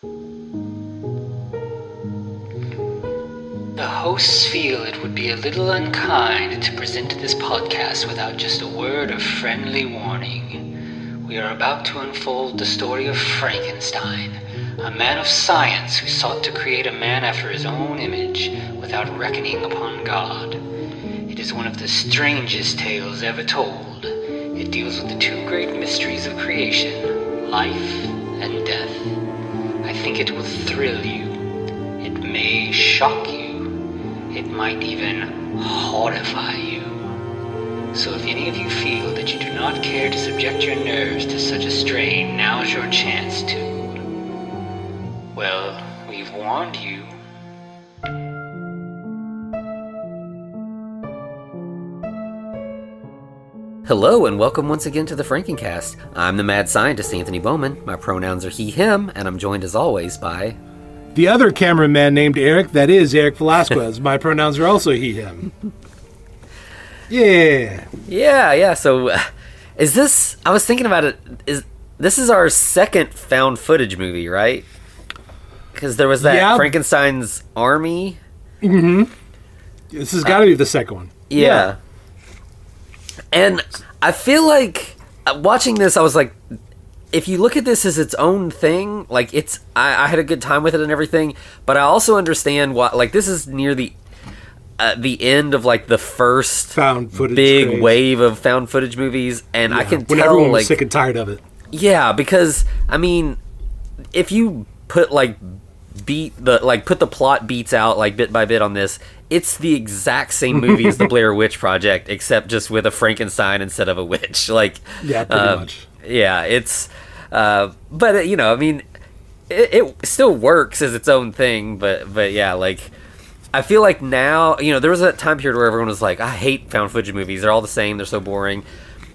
The hosts feel it would be a little unkind to present this podcast without just a word of friendly warning. We are about to unfold the story of Frankenstein, a man of science who sought to create a man after his own image without reckoning upon God. It is one of the strangest tales ever told. It deals with the two great mysteries of creation, life and death. I think it will thrill you. It may shock you. It might even horrify you. So if any of you feel that you do not care to subject your nerves to such a strain, now's your chance to. Well, we've warned you. Hello and welcome once again to the Frankencast. I'm the mad scientist Anthony Bowman. My pronouns are he, him, and I'm joined as always by... the other cameraman named Eric, that is Eric Velasquez. My pronouns are also he, him. Yeah. So, is this... I was thinking about it. This is our second found footage movie, right? Because there was that Frankenstein's Army. Mm-hmm. This has got to be the second one. Yeah. And I feel like, watching this, I was like... if you look at this as its own thing, like I had a good time with it and everything, but I also understand why. Like, this is near the end of like the first found footage big craze. Wave of found footage movies, and I can when tell everyone was like sick and tired of it. Yeah, because I mean, if you put put the plot beats out like bit by bit on this, it's the exact same movie as the Blair Witch Project, except just with a Frankenstein instead of a witch. Like, yeah, pretty much. Yeah, it's, but you know, I mean, it still works as its own thing, but yeah, like, I feel like now, you know, there was that time period where everyone was like, I hate found footage movies, they're all the same, they're so boring.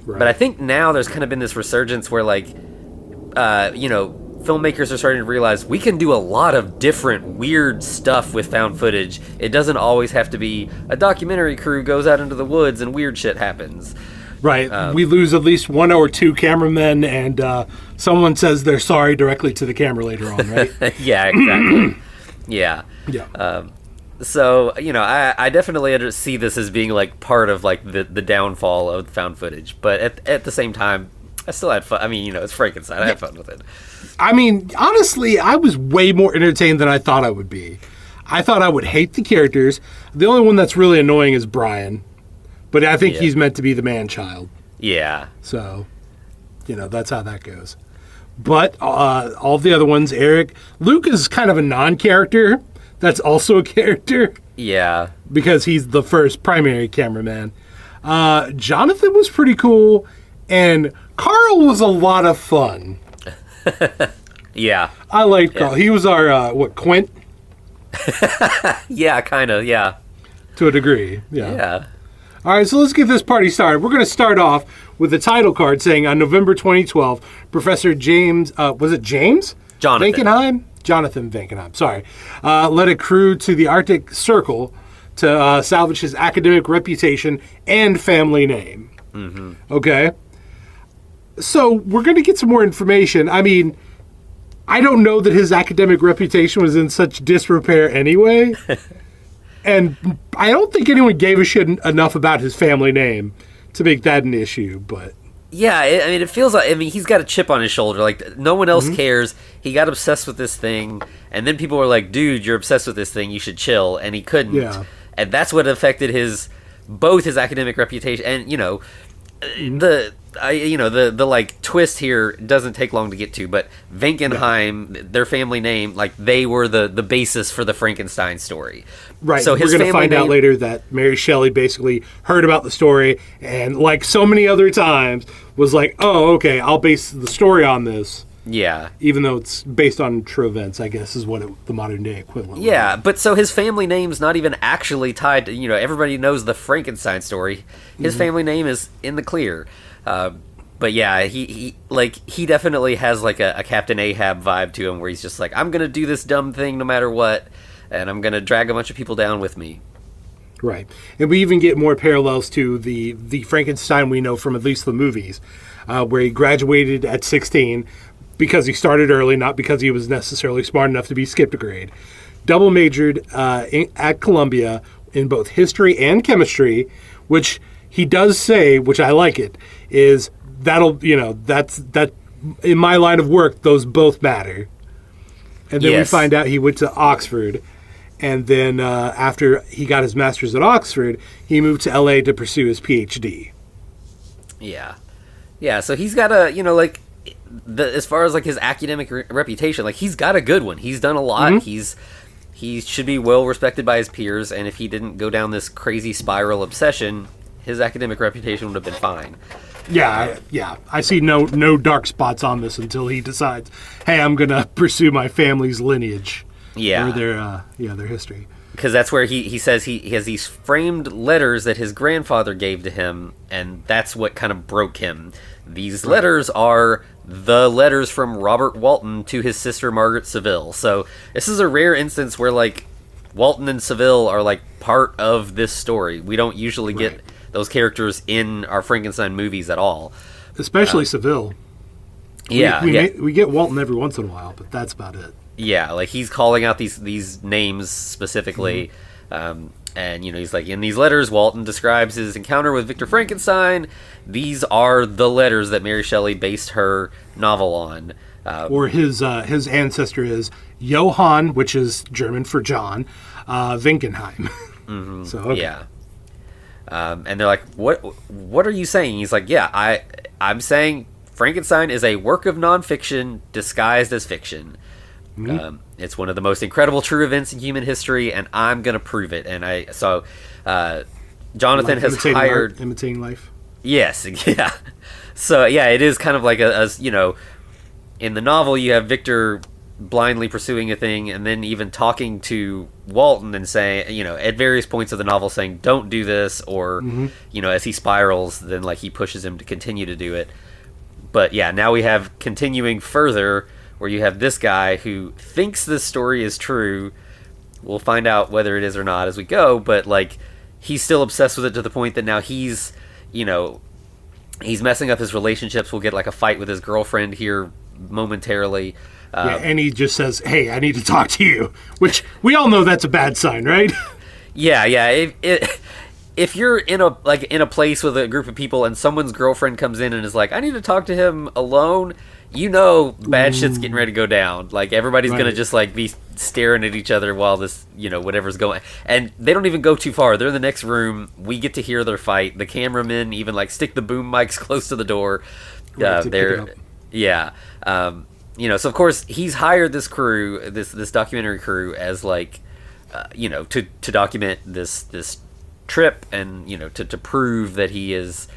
Right. But I think now there's kind of been this resurgence where, like, you know, filmmakers are starting to realize we can do a lot of different weird stuff with found footage. It doesn't always have to be a documentary crew goes out into the woods and weird shit happens. Right. We lose at least one or two cameramen, and someone says they're sorry directly to the camera later on, right? Yeah, exactly. Yeah. Yeah. So, you know, I definitely see this as being, like, part of, like, the downfall of found footage. But at the same time, I still had fun. I mean, you know, it's Frankenstein. I had fun with it. I mean, honestly, I was way more entertained than I thought I would be. I thought I would hate the characters. The only one that's really annoying is Brian. But I think he's meant to be the man-child. Yeah. So, you know, that's how that goes. But all the other ones, Luke is kind of a non-character. That's also a character. Yeah. Because he's the first primary cameraman. Jonathan was pretty cool. And Carl was a lot of fun. Yeah. I liked Carl. He was our, Quint? Yeah, kind of, yeah. To a degree, yeah. Yeah. All right, so let's get this party started. We're going to start off with the title card saying, on November 2012, Professor James, was it James? Jonathan Vankenheim, sorry. Led a crew to the Arctic Circle to salvage his academic reputation and family name. Mm-hmm. Okay? So we're going to get some more information. I mean, I don't know that his academic reputation was in such disrepair anyway. And I don't think anyone gave a shit enough about his family name to make that an issue, but... yeah, I mean, it feels like... I mean, he's got a chip on his shoulder. Like, no one else cares. He got obsessed with this thing, and then people were like, dude, you're obsessed with this thing, you should chill, and he couldn't. Yeah. And that's what affected both his academic reputation, and, you know, the like twist here doesn't take long to get to, but Vankenheim, their family name, like they were the basis for the Frankenstein story. Right. So we're going to find out later that Mary Shelley basically heard about the story and, like so many other times, was like, oh, okay, I'll base the story on this. Yeah. Even though it's based on true events, I guess, is what the modern day equivalent yeah, was. But so his family name's not even actually tied to, you know, everybody knows the Frankenstein story. His family name is in the clear. But yeah, he definitely has like a Captain Ahab vibe to him where he's just like, I'm going to do this dumb thing no matter what, and I'm going to drag a bunch of people down with me. Right. And we even get more parallels to the Frankenstein we know from at least the movies, where he graduated at 16, because he started early, not because he was necessarily smart enough to be skipped a grade. Double majored at Columbia in both history and chemistry, which he does say, which I like it, is that in my line of work, those both matter. And then we find out he went to Oxford. And then after he got his master's at Oxford, he moved to LA to pursue his PhD. Yeah. Yeah, so he's got a, as far as like his academic reputation, like he's got a good one. He's done a lot. Mm-hmm. He should be well respected by his peers, and if he didn't go down this crazy spiral obsession, his academic reputation would have been fine. Yeah. I see no dark spots on this until he decides, hey, I'm going to pursue my family's lineage. Yeah. Or their history. Because that's where he says he has these framed letters that his grandfather gave to him, and that's what kind of broke him. These letters are the letters from Robert Walton to his sister Margaret Seville. So this is a rare instance where, like, Walton and Seville are, like, part of this story. We don't usually get those characters in our Frankenstein movies at all. Especially Seville. We get Walton every once in a while, but that's about it. Yeah, like he's calling out these names specifically, and he's like, in these letters, Walton describes his encounter with Victor Frankenstein. These are the letters that Mary Shelley based her novel on. Or his ancestor is Johann, which is German for John, Winkenheim. Mm-hmm. So okay. Yeah, and they're like, what are you saying? He's like, yeah, I'm saying Frankenstein is a work of nonfiction disguised as fiction. Mm-hmm. It's one of the most incredible true events in human history, and I'm going to prove it. And Jonathan has hired... Imitating life? Yes, yeah. So, yeah, it is kind of like in the novel, you have Victor blindly pursuing a thing, and then even talking to Walton and saying, at various points of the novel saying, don't do this, or, as he spirals, then, like, he pushes him to continue to do it. But, yeah, now we have continuing further... where you have this guy who thinks this story is true. We'll find out whether it is or not as we go, but, like, he's still obsessed with it to the point that now he's messing up his relationships. We'll get, like, a fight with his girlfriend here momentarily. And he just says, hey, I need to talk to you, which we all know that's a bad sign, right? Yeah. If you're in a place with a group of people and someone's girlfriend comes in and is like, I need to talk to him alone, bad shit's getting ready to go down. Like, everybody's going to just, like, be staring at each other while this, whatever's going. And they don't even go too far. They're in the next room. We get to hear their fight. The cameramen even, like, stick the boom mics close to the door. Yeah. So, of course, he's hired this crew, this documentary crew, as, like, to document this trip and, to prove that he is...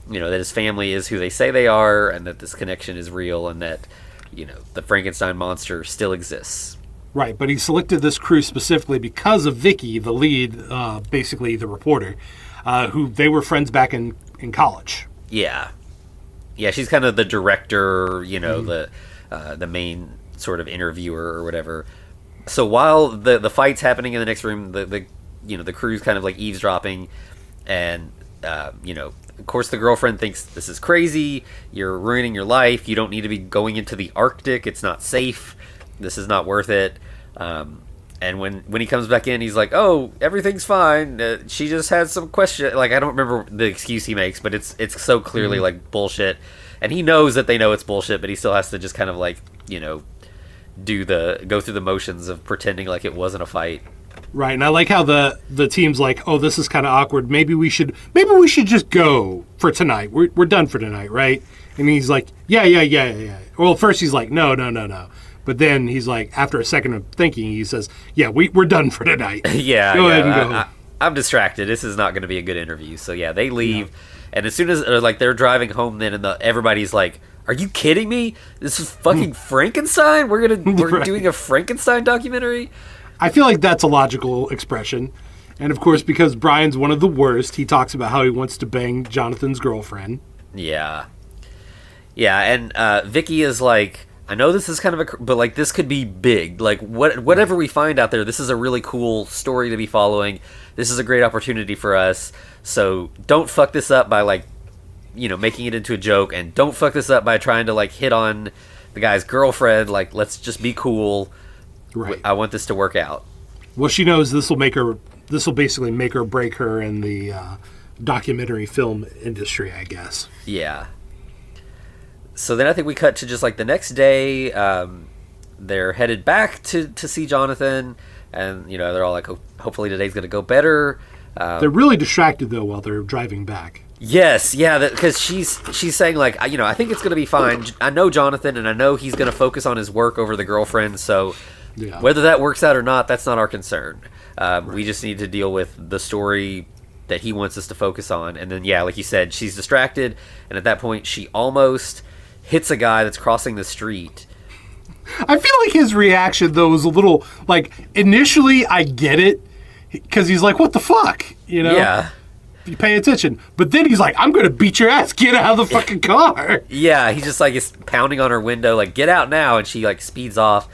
that his family is who they say they are, and that this connection is real, and that, the Frankenstein monster still exists. Right, but he selected this crew specifically because of Vicky, the lead, basically the reporter, who they were friends back in college. Yeah. Yeah, she's kind of the director, the main sort of interviewer or whatever. So while the fight's happening in the next room, the crew's kind of like eavesdropping, and, of course, the girlfriend thinks this is crazy. You're ruining your life. You don't need to be going into the Arctic. It's not safe. This is not worth it. And when he comes back in, he's like, "Oh, everything's fine. She just had some question." Like, I don't remember the excuse he makes, but it's so clearly like bullshit. And he knows that they know it's bullshit, but he still has to just kind of like go through the motions of pretending like it wasn't a fight. Right, and I like how the team's like, oh, this is kind of awkward. Maybe we should just go for tonight. We're done for tonight, right? And he's like, yeah. Well, first he's like, no. But then he's like, after a second of thinking, he says, yeah, we're done for tonight. Go ahead and go. I'm distracted. This is not going to be a good interview. So yeah, they leave, and as soon as they're driving home, then and everybody's like, are you kidding me? This is fucking Frankenstein. We're doing a Frankenstein documentary. I feel like that's a logical expression. And, of course, because Brian's one of the worst, he talks about how he wants to bang Jonathan's girlfriend. Yeah. Yeah, and Vicky is like, I know this is kind of but, like, this could be big. Like, whatever we find out there, this is a really cool story to be following. This is a great opportunity for us. So don't fuck this up by, like, making it into a joke. And don't fuck this up by trying to, like, hit on the guy's girlfriend. Like, let's just be cool. Right. I want this to work out. Well, she knows this will basically make or break her in the documentary film industry, I guess. Yeah. So then I think we cut to just like the next day. They're headed back to see Jonathan, and they're all like, hopefully today's going to go better. They're really distracted though while they're driving back. Yes, yeah, because she's saying like, I think it's going to be fine. I know Jonathan, and I know he's going to focus on his work over the girlfriend. So whether that works out or not, that's not our concern. Right. We just need to deal with the story that he wants us to focus on. And then, like you said, she's distracted, and at that point, she almost hits a guy that's crossing the street. I feel like his reaction though was a little like, initially I get it because he's like, what the fuck, Yeah. You pay attention. But then he's like, I'm going to beat your ass. Get out of the fucking car. Yeah, he just like is pounding on her window, like, get out now. And she like speeds off.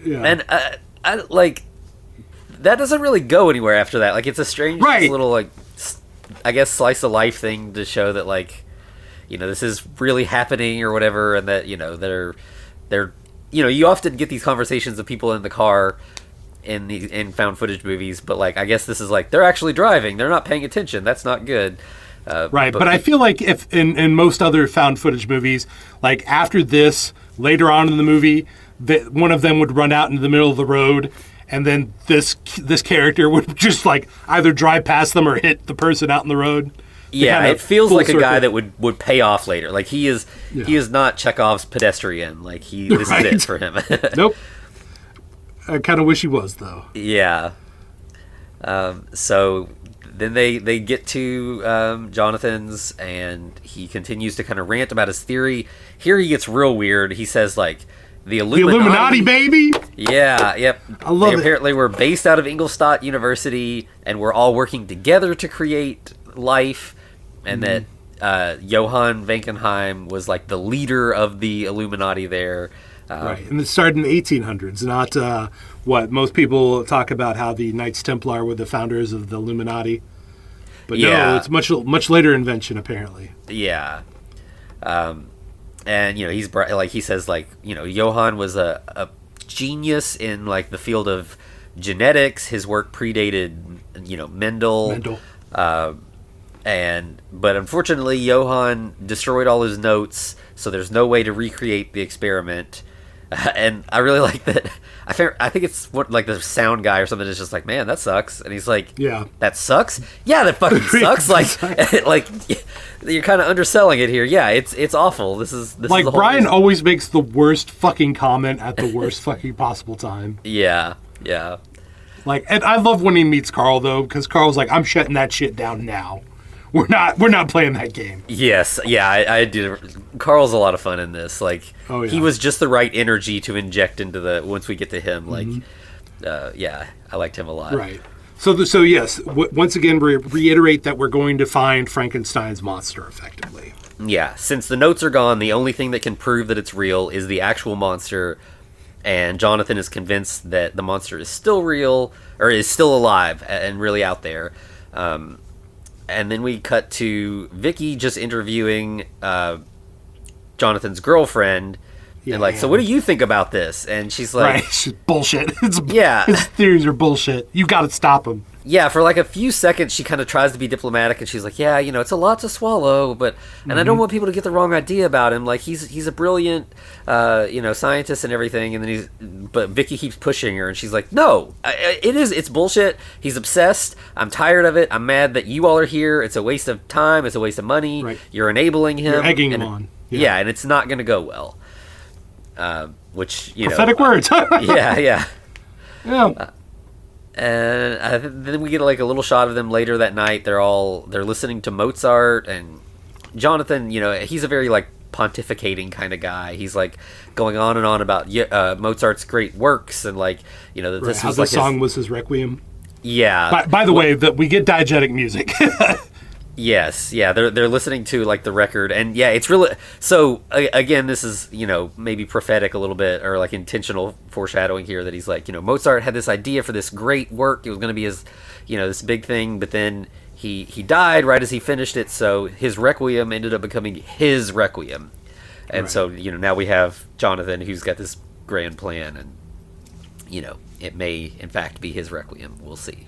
Yeah. And I like, that doesn't really go anywhere after that. Like, it's a strange little, like, I guess, slice of life thing to show that, like, this is really happening or whatever. And that, they're you often get these conversations of people in the car in found footage movies, but like, I guess this is like, they're actually driving, they're not paying attention, that's not good. Right, but I feel like if in most other found footage movies, like after this, later on in the movie, one of them would run out into the middle of the road, and then this character would just like either drive past them or hit the person out in the road. Yeah, it feels like a guy that would pay off later. Like he is not Chekhov's Pedestrian. Like this is it for him. Nope. I kind of wish he was, though. Yeah. So then they get to Jonathan's, and he continues to kind of rant about his theory. Here he gets real weird. He says, like, the Illuminati, baby! Yeah, yep. I love it. Apparently we're based out of Ingolstadt University, and we're all working together to create life, and that Johann Vankenheim was, like, the leader of the Illuminati there. Right, and it started in the 1800s, not what most people talk about, how the Knights Templar were the founders of the Illuminati. But no, it's much later invention, apparently. Yeah. And, he's like, he says, like, Johann was a genius in, like, the field of genetics. His work predated, Mendel. But unfortunately, Johann destroyed all his notes, so there's no way to recreate the experiment. And I really like that. I think it's like the sound guy or something is just like, man, that sucks. And he's like, yeah, that sucks. Yeah, that fucking sucks. Like you're kind of underselling it here. Yeah, it's awful. This is like, the whole Brian reason. Always makes the worst fucking comment at the worst fucking possible time. Yeah. Like, and I love when he meets Carl though, because Carl's like, I'm shutting that shit down now. We're not playing that game. Yes, yeah, I did. Carl's a lot of fun in this. Like, he was just the right energy to inject into once we get to him. Like, I liked him a lot. Right. So yes, once again, reiterate that we're going to find Frankenstein's monster, effectively. Yeah, since the notes are gone, the only thing that can prove that it's real is the actual monster, and Jonathan is convinced that the monster is still real, or is still alive and really out there. And then we cut to Vicky just interviewing Jonathan's girlfriend. And like, so what do you think about this? And she's like... Right, she's bullshit. His theories are bullshit. You got to stop him. Yeah, for like a few seconds, she kind of tries to be diplomatic, and she's like, yeah, it's a lot to swallow, but... And I don't want people to get the wrong idea about him. Like, he's a brilliant, scientist and everything, and then but Vicky keeps pushing her, and she's like, no, it's bullshit. He's obsessed. I'm tired of it. I'm mad that you all are here. It's a waste of time. It's a waste of money. Right. You're enabling him. You're egging him on. Yeah, and it's not going to go well. Which, Pathetic words. Yeah. Yeah. And then we get like a little shot of them later that night. They're listening to Mozart, and Jonathan, he's a very like pontificating kind of guy. He's like going on and on about Mozart's great works, and like this how was the like song was his requiem. Yeah. By the way, that we get diegetic music. Yes, yeah, they're listening to like the record, and yeah, it's really so. Again, this is maybe prophetic a little bit, or like intentional foreshadowing here that he's like Mozart had this idea for this great work. It was going to be his this big thing, but then he died right as he finished it, so his requiem ended up becoming his requiem, And so, now we have Jonathan who's got this grand plan, and, it may, in fact, be his requiem. We'll see.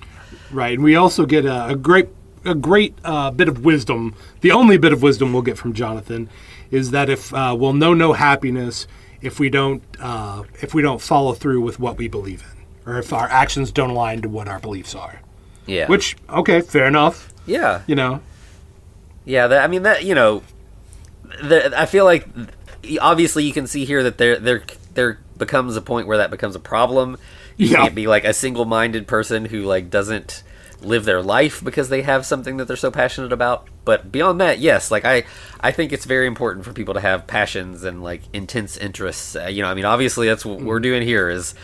Right, and we also get a great bit of wisdom. The only bit of wisdom we'll get from Jonathan is that if we'll know no happiness if we don't follow through with what we believe in, or if our actions don't align to what our beliefs are. Yeah. Which, okay, fair enough. Yeah. Yeah, I feel like obviously you can see here that there becomes a point where that becomes a problem. You can't be like a single-minded person who like doesn't live their life because they have something that they're so passionate about. But beyond that, yes, like I think it's very important for people to have passions and like intense interests. Obviously that's what we're doing here is,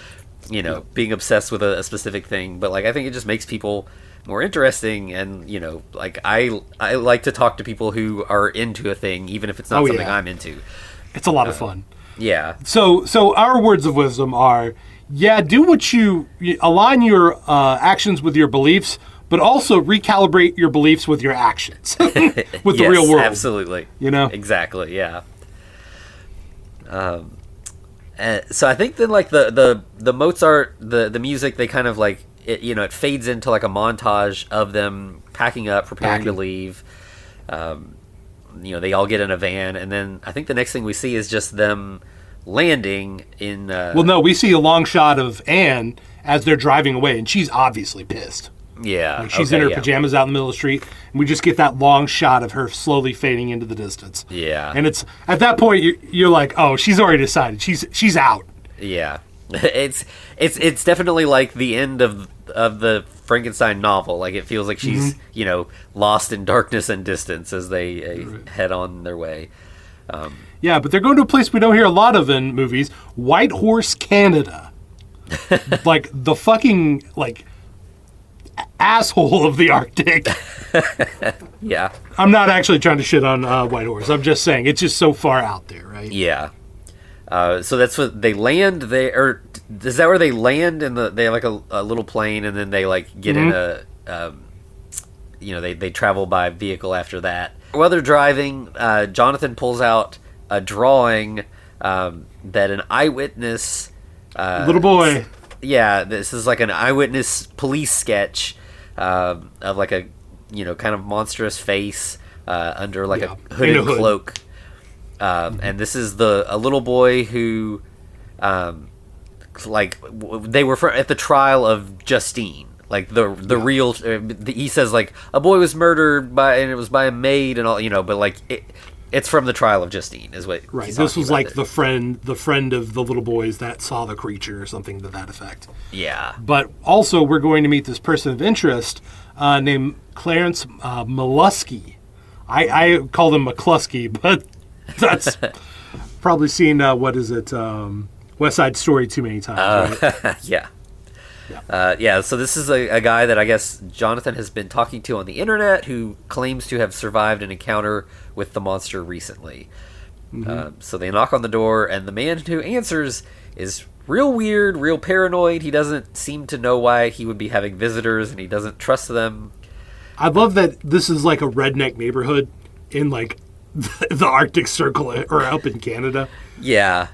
being obsessed with a specific thing. But like I think it just makes people more interesting, and like I like to talk to people who are into a thing, even if it's not something I'm into. It's a lot of fun. Yeah. So our words of wisdom are, do what you align your actions with your beliefs, but also recalibrate your beliefs with your actions, with the real world. Absolutely. Exactly. Yeah. So I think then like the Mozart, the music, they kind of like it fades into like a montage of them packing up, preparing to leave. They all get in a van, and then I think the next thing we see is just them landing in. Well, no, we see a long shot of Anne as they're driving away, and she's obviously pissed. Yeah, like she's in her pajamas out in the middle of the street, and we just get that long shot of her slowly fading into the distance. Yeah, and it's at that point you're like, oh, she's already decided. She's out. Yeah, it's definitely like the end of the Frankenstein novel. Like it feels like she's lost in darkness and distance as they head on their way. Yeah, but they're going to a place we don't hear a lot of in movies, White Horse, Canada. Like the fucking like asshole of the Arctic. Yeah. I'm not actually trying to shit on White Horse. I'm just saying it's just so far out there, right? Yeah. So that's what they land there. Or is that where they land? They have like a little plane, and then they like get in a, they travel by vehicle after that. While they're driving, Jonathan pulls out a drawing that an eyewitness, little boy. Yeah, this is like an eyewitness police sketch of like a kind of monstrous face under like a hooded cloak. And this is a little boy who, they were at the trial of Justine, like the real. He says like a boy was murdered and it was by a maid and all, but like it's from the trial of Justine is what. Right. This was like the friend of the little boys that saw the creature or something to that effect. Yeah. But also we're going to meet this person of interest named Clarence Mollusky. I call him McCluskey, but. That's probably seen West Side Story too many times. Right? Yeah. So this is a guy that I guess Jonathan has been talking to on the internet who claims to have survived an encounter with the monster recently. So they knock on the door, and the man who answers is real weird, real paranoid. He doesn't seem to know why he would be having visitors, and he doesn't trust them. I love that this is like a redneck neighborhood in like the Arctic Circle or up in Canada. Yeah.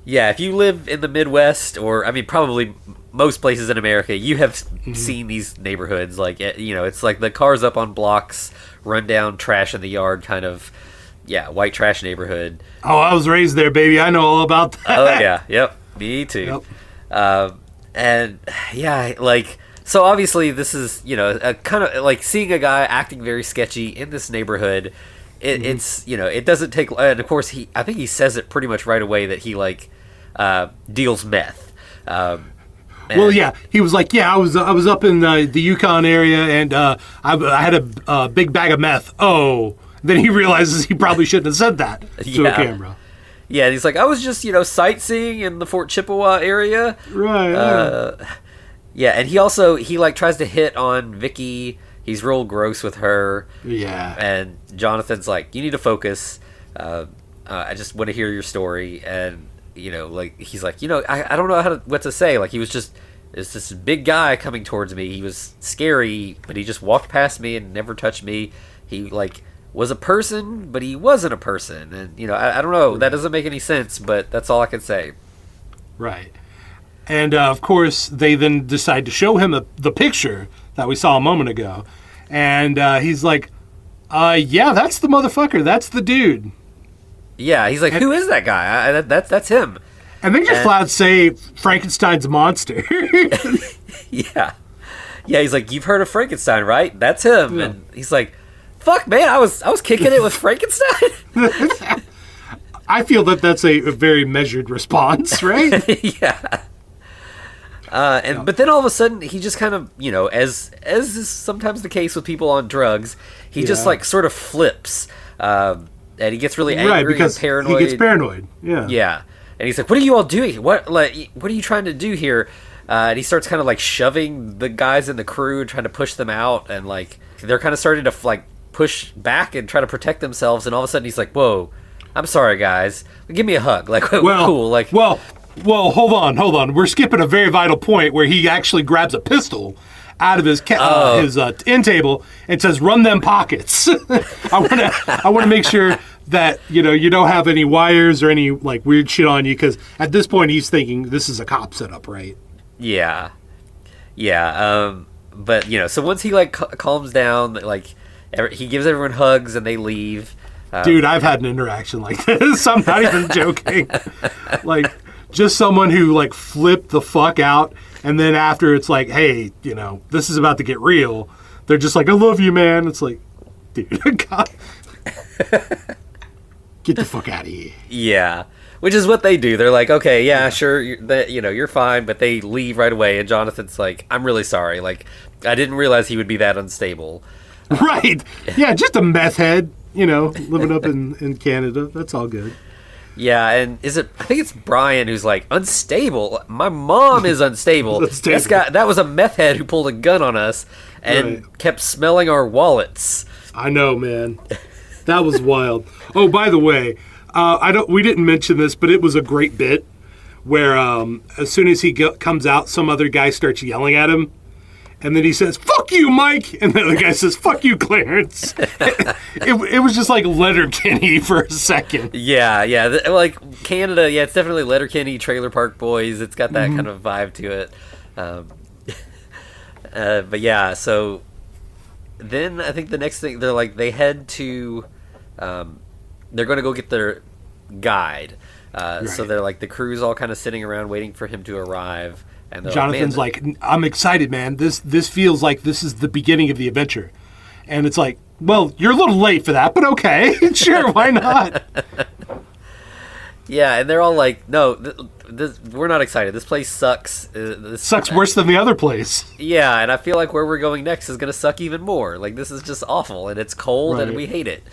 If you live in the Midwest, or I mean, probably most places in America, you have seen these neighborhoods. Like it's like the cars up on blocks, run down, trash in the yard, kind of, white trash neighborhood. Oh, I was raised there, baby. I know all about that. Oh yeah, yep, me too. Yep. And like. So obviously, this is a kind of like seeing a guy acting very sketchy in this neighborhood. It's it doesn't take, and of course I think he says it pretty much right away that he like deals meth. Well, yeah, he was like, I was up in the Yukon area, and I had a big bag of meth. Oh, then he realizes he probably shouldn't have said that to a camera. Yeah, and he's like, I was just sightseeing in the Fort Chippewa area. Right. Yeah, and he like tries to hit on Vicky. He's real gross with her. Yeah. And Jonathan's like, you need to focus. I just want to hear your story. And, like, he's like, I don't know what to say. Like, he was just, it's this big guy coming towards me. He was scary, but he just walked past me and never touched me. He, like, was a person, but he wasn't a person. And, you know, I don't know. That doesn't make any sense, but that's all I can say. Right. And, of course, they then decide to show him the picture that we saw a moment ago. And he's like, yeah, that's the motherfucker. That's the dude. Yeah, he's like, who is that guy? That's him. And they just flat say Frankenstein's monster. Yeah. Yeah, he's like, you've heard of Frankenstein, right? That's him. Yeah. And he's like, fuck, man, I was kicking it with Frankenstein. I feel that's a very measured response, right? Yeah. But then all of a sudden, he just kind of, you know, as is sometimes the case with people on drugs, he just like sort of flips, and he gets really angry and paranoid. He gets paranoid. Yeah. Yeah. And he's like, "What are you all doing? What are you trying to do here?" And he starts kind of like shoving the guys in the crew and trying to push them out, and like they're kind of starting to like push back and try to protect themselves. And all of a sudden, he's like, "Whoa, I'm sorry, guys. Give me a hug." Like, cool. Like, well, hold on. We're skipping a very vital point where he actually grabs a pistol out of his end table and says, "Run them pockets." I want to make sure that you don't have any wires or any like weird shit on you, because at this point he's thinking this is a cop setup, right? Yeah. But so once he like calms down, like he gives everyone hugs and they leave. Dude, I've had an interaction like this. I'm not even joking. Like, just someone who like flipped the fuck out, and then after it's like, hey, this is about to get real. They're just like, I love you, man. It's like, dude, God. Get the fuck out of here. Yeah, which is what they do. They're like, okay, yeah, sure, you're fine, but they leave right away. And Jonathan's like, I'm really sorry. Like, I didn't realize he would be that unstable. Right. Yeah, just a meth head, living up in Canada. That's all good. Yeah, and I think it's Brian who's like, unstable? My mom is unstable. This guy, that was a meth head who pulled a gun on us and kept smelling our wallets. I know, man. That was wild. Oh, by the way, we didn't mention this, but it was a great bit where as soon as he comes out, some other guy starts yelling at him. And then he says, "Fuck you, Mike!" And the other guy says, "Fuck you, Clarence." It was just like Letterkenny for a second. Yeah. Like Canada, yeah, it's definitely Letterkenny, Trailer Park Boys. It's got that kind of vibe to it. But yeah, so then I think the next thing, they head to, they're going to go get their guide. Right. So they're like, the crew's all kind of sitting around waiting for him to arrive. And Jonathan's like, I'm excited, man. This feels like this is the beginning of the adventure. And it's like, well, you're a little late for that, but okay. Sure, why not? Yeah, and they're all like, no, we're not excited. This place sucks. This sucks worse than the other place. Yeah, and I feel like where we're going next is going to suck even more. Like, this is just awful, and it's cold, and we hate it.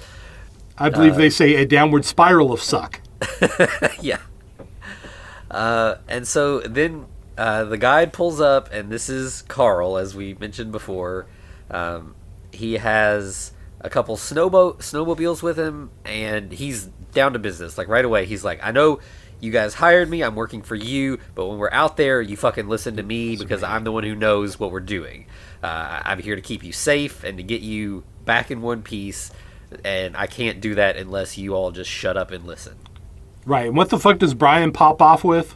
I believe they say a downward spiral of suck. Yeah. And so then... the guide pulls up, and this is Carl, as we mentioned before. He has a couple snowmobiles with him, and he's down to business. Like, right away, he's like, I know you guys hired me, I'm working for you, but when we're out there, you fucking listen to me because I'm the one who knows what we're doing. I'm here to keep you safe and to get you back in one piece, and I can't do that unless you all just shut up and listen. Right, and what the fuck does Brian pop off with?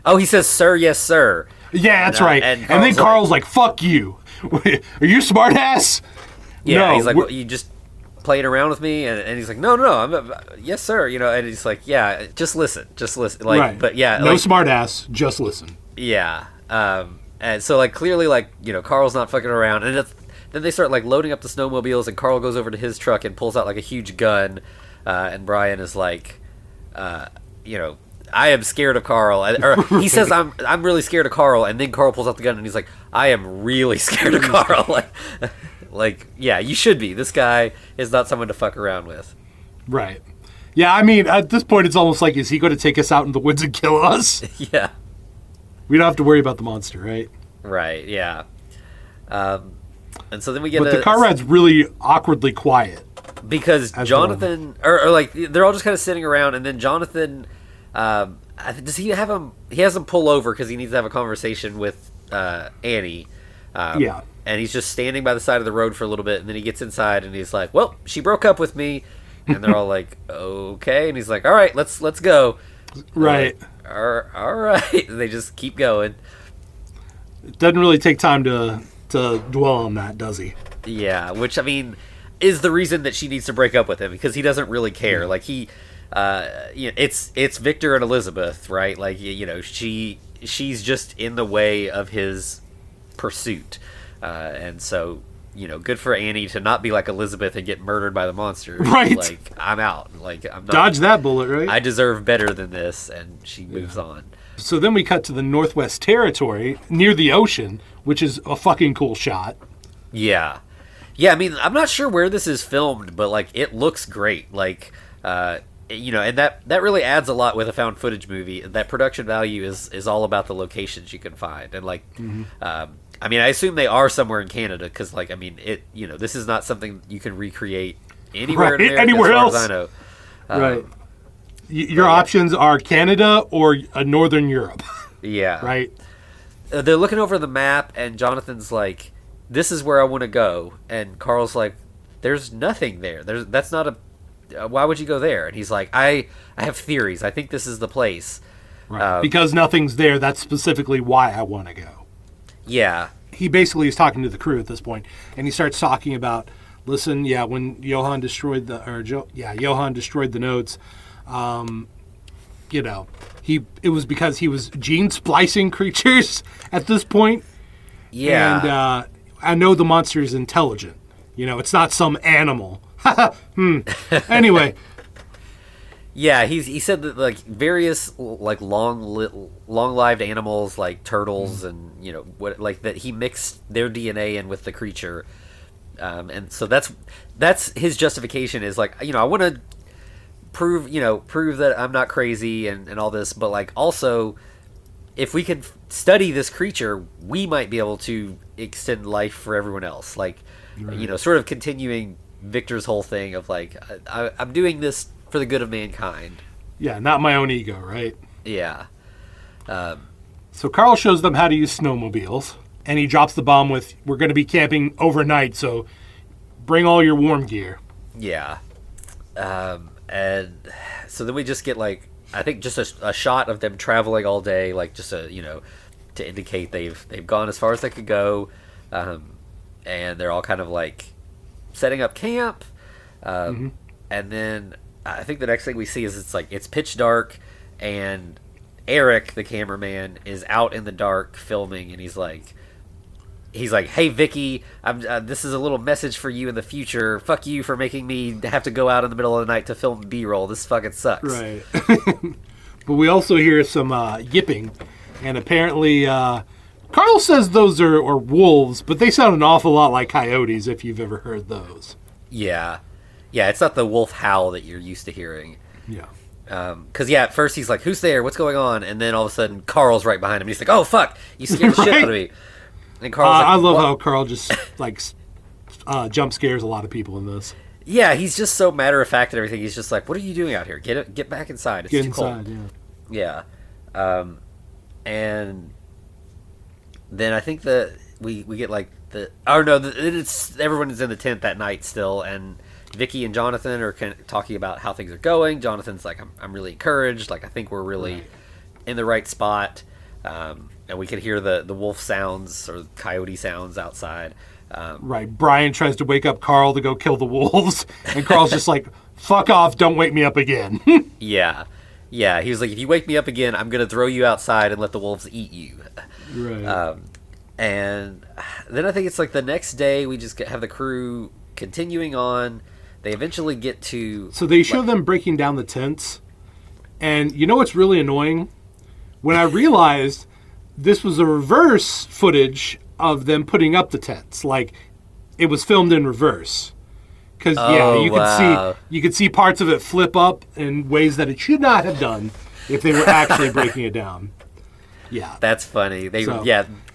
Oh, he says, "Sir, yes, sir." Yeah, that's right. And then Carl's like, "Fuck you. Are you smart ass?" Yeah, no, he's like, well, "You just playing around with me?" And he's like, "No, I'm yes, sir." And he's like, "Yeah, just listen. Like, right. But yeah, no smart ass, just listen." Yeah. And so like clearly like Carl's not fucking around, and then they start like loading up the snowmobiles, and Carl goes over to his truck and pulls out like a huge gun, and Brian is like, I am scared of Carl. Or he says, I'm really scared of Carl. And then Carl pulls out the gun and he's like, I am really scared of Carl. like, yeah, you should be. This guy is not someone to fuck around with. Right. Yeah, I mean, at this point, it's almost like, is he going to take us out in the woods and kill us? Yeah. We don't have to worry about the monster, right? Right, yeah. And so then we get But the car ride's really awkwardly quiet. Because Jonathan, or like, they're all just kind of sitting around, and then Jonathan... does he have him? He has him pull over because he needs to have a conversation with Annie, Yeah. And he's just standing by the side of the road for a little bit, and then he gets inside, and he's like, well, she broke up with me. And they're all like, okay. And he's like, all right, let's go. Right. Like, all right. And they just keep going. It doesn't really take time to dwell on that, does he? Yeah, which, I mean, is the reason that she needs to break up with him, because he doesn't really care. Like, it's Victor and Elizabeth, right? Like, she's just in the way of his pursuit. And so, good for Annie to not be like Elizabeth and get murdered by the monster. Right. Like, I'm out. Like, I'm not. Dodge that bullet, right? I deserve better than this, and she moves on. So then we cut to the Northwest Territory near the ocean, which is a fucking cool shot. Yeah. Yeah, I mean, I'm not sure where this is filmed, but, like, it looks great. Like, and that really adds a lot with a found footage movie. That production value is all about the locations you can find. And, like, I mean, I assume they are somewhere in Canada, because, like, I mean, this is not something you can recreate anywhere in America, anywhere as far else. as I know. Right. Your options are Canada or Northern Europe. Yeah. Right? They're looking over the map, and Jonathan's like, this is where I want to go. And Carl's like, there's nothing there. That's not why would you go there? And he's like, I have theories. I think this is the place. Right. Because nothing's there, that's specifically why I want to go. Yeah. He basically is talking to the crew at this point, and he starts talking about, listen, when Johann destroyed the notes, it was because he was gene splicing creatures at this point. Yeah. And I know the monster is intelligent. It's not some animal. Anyway. Yeah, he said that, like, various, like, long-lived animals, like turtles and, that he mixed their DNA in with the creature. And so that's his justification, is like, I want to prove that I'm not crazy and all this, but, like, also, if we can study this creature, we might be able to extend life for everyone else. Like, right. Sort of continuing Victor's whole thing of, like, I'm doing this for the good of mankind. Yeah, not my own ego, right? Yeah. So Carl shows them how to use snowmobiles, and he drops the bomb with, we're going to be camping overnight, so bring all your warm gear. Yeah. And so then we just get, like, I think just a shot of them traveling all day, like, just to indicate they've gone as far as they could go. And they're all kind of, like, setting up camp. And then I think the next thing we see is it's pitch dark, and Eric, the cameraman, is out in the dark filming, and he's like, hey, Vicky, this is a little message for you in the future. Fuck you for making me have to go out in the middle of the night to film B-roll. This fucking sucks. Right. But we also hear some yipping, and apparently Carl says those are wolves, but they sound an awful lot like coyotes, if you've ever heard those. Yeah. Yeah, it's not the wolf howl that you're used to hearing. Yeah. Because, at first he's like, who's there? What's going on? And then all of a sudden, Carl's right behind him. And he's like, oh, fuck. You scared the shit out of me. And Carl's like, I love how Carl just, like, jump scares a lot of people in this. Yeah, he's just so matter-of-fact and everything. He's just like, what are you doing out here? Get back inside. It's too cold. Yeah. And then I think that we get, like, everyone is in the tent that night still, and Vicky and Jonathan are kind of talking about how things are going. Jonathan's like, I'm really encouraged. Like, I think we're really in the right spot. And we can hear the wolf sounds or coyote sounds outside. Right. Brian tries to wake up Carl to go kill the wolves, and Carl's just like, fuck off, don't wake me up again. Yeah. Yeah, he was like, if you wake me up again, I'm going to throw you outside and let the wolves eat you. Right. And then I think it's like the next day we just have the crew continuing on. They eventually get to... So they show them breaking down the tents. And you know what's really annoying? When I realized this was a reverse footage of them putting up the tents. Like, it was filmed in reverse. Because, you could see parts of it flip up in ways that it should not have done if they were actually breaking it down. Yeah. That's funny. They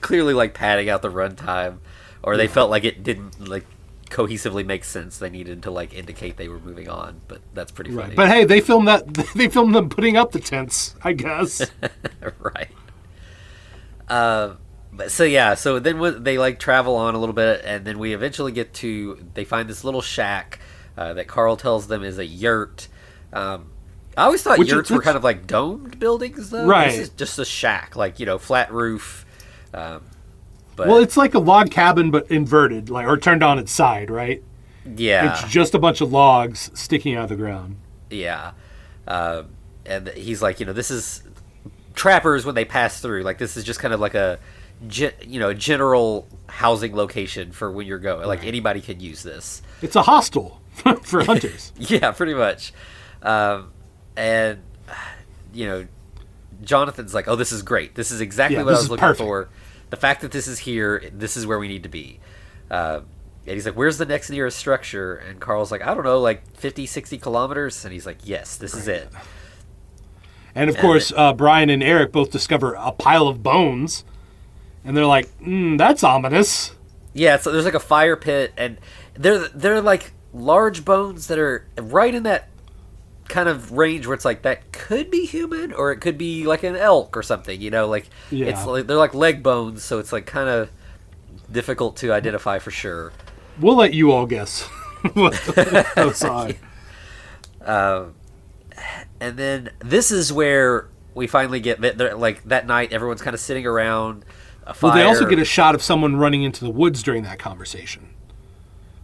clearly, like, padding out the runtime. Or they felt like it didn't, like, cohesively make sense. They needed to, like, indicate they were moving on. But that's pretty funny. Right. But hey, they filmed them putting up the tents, I guess. Right. So then they like travel on a little bit, and then we eventually they find this little shack that Carl tells them is a yurt. I always thought yurts were kind of like domed buildings, though. Right. This is just a shack, like, flat roof. But it's like a log cabin, but inverted, like, or turned on its side, right? Yeah. It's just a bunch of logs sticking out of the ground. Yeah. And he's like, this is trappers when they pass through. Like, this is just kind of like a general housing location for when you're going. Like, anybody could use this. It's a hostel for hunters. Yeah, pretty much. And, Jonathan's like, oh, this is great. This is exactly what I was looking for. The fact that this is here, this is where we need to be. And he's like, where's the next nearest structure? And Carl's like, I don't know, like 50, 60 kilometers? And he's like, yes, this is it. And, of course, Brian and Eric both discover a pile of bones. And they're like, that's ominous. Yeah, so there's like a fire pit. And they're like large bones that are right in that kind of range where it's like that could be human or it could be like an elk or something, it's like they're like leg bones, so it's like kind of difficult to identify for sure. We'll let you all guess what those are. And then this is where we finally get like that night everyone's kind of sitting around a fire. Well, they also get a shot of someone running into the woods during that conversation.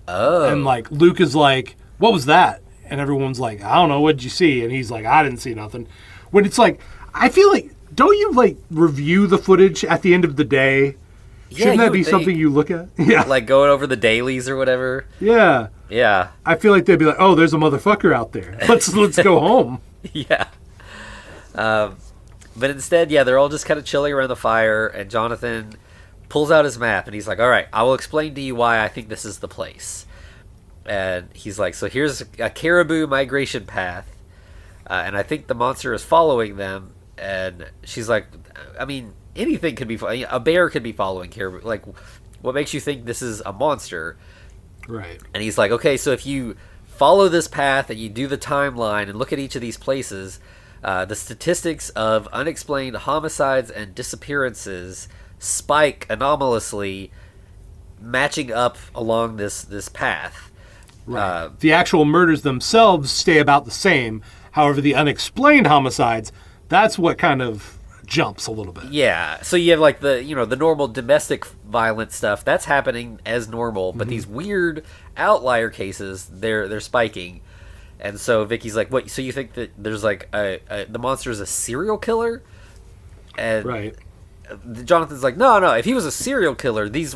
Oh. And like Luke is like, what was that? And everyone's like, I don't know, what'd you see? And he's like, I didn't see nothing. When it's like, I feel like, don't you like review the footage at the end of the day? Shouldn't that be something you look at? Yeah. Like going over the dailies or whatever? Yeah. Yeah. I feel like they'd be like, oh, there's a motherfucker out there. Let's go home. Yeah. But instead, they're all just kind of chilling around the fire, and Jonathan pulls out his map, and he's like, all right, I will explain to you why I think this is the place. And he's like, so here's a caribou migration path, and I think the monster is following them. And she's like, I mean, anything could be, a bear could be following caribou. Like, what makes you think this is a monster? Right. And he's like, okay, so if you follow this path and you do the timeline and look at each of these places, the statistics of unexplained homicides and disappearances spike anomalously, matching up along this path. Right. The actual murders themselves stay about the same. However, the unexplained homicides, that's what kind of jumps a little bit. Yeah. So you have like the normal domestic violence stuff that's happening as normal, but these weird outlier cases, they're spiking. And so Vicky's like, "What? So you think that there's like the monster is a serial killer?" And right. Jonathan's like, "No. If he was a serial killer, these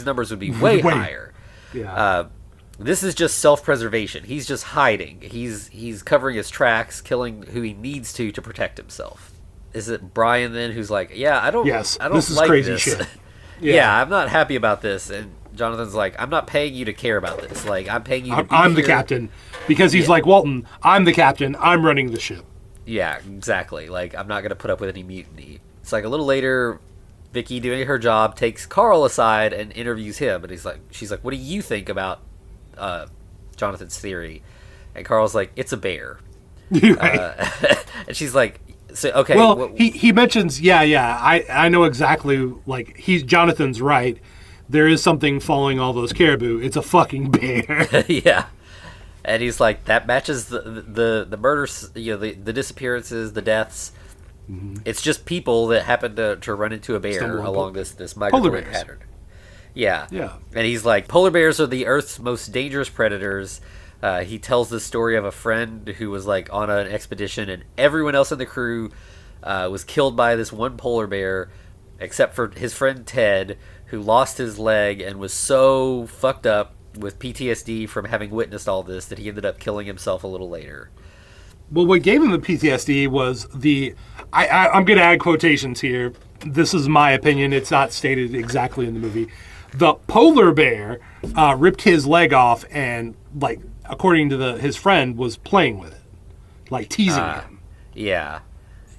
numbers would be way higher." Yeah. This is just self-preservation. He's just hiding. He's covering his tracks, killing who he needs to protect himself. Is it Brian then who's like, "Yeah, I don't this is like crazy this. shit." Yeah, I'm not happy about this." And Jonathan's like, "I'm not paying you to care about this. Like, I'm paying you to be I'm here." the captain. Because he's like, Walton, I'm the captain. I'm running the ship. Yeah, exactly. Like, I'm not going to put up with any mutiny. It's like a little later, Vicky, doing her job, takes Carl aside and interviews him. And she's like, what do you think about Jonathan's theory? And Carl's like, it's a bear. Right. And she's like, so, okay. Well, he mentions, I know exactly, like, Jonathan's right. There is something following all those caribou. It's a fucking bear. Yeah. And he's like, that matches the murders, the disappearances, the deaths. Mm-hmm. It's just people that happen to run into a bear along this migratory pattern. Yeah. Yeah. And he's like, polar bears are the Earth's most dangerous predators. He tells the story of a friend who was like on an expedition, and everyone else in the crew was killed by this one polar bear, except for his friend Ted, who lost his leg and was so fucked up with PTSD from having witnessed all this that he ended up killing himself a little later. Well, what gave him the PTSD was I'm going to add quotations here. This is my opinion. It's not stated exactly in the movie. The polar bear ripped his leg off and, like, according to his friend, was playing with it, like teasing him. Yeah.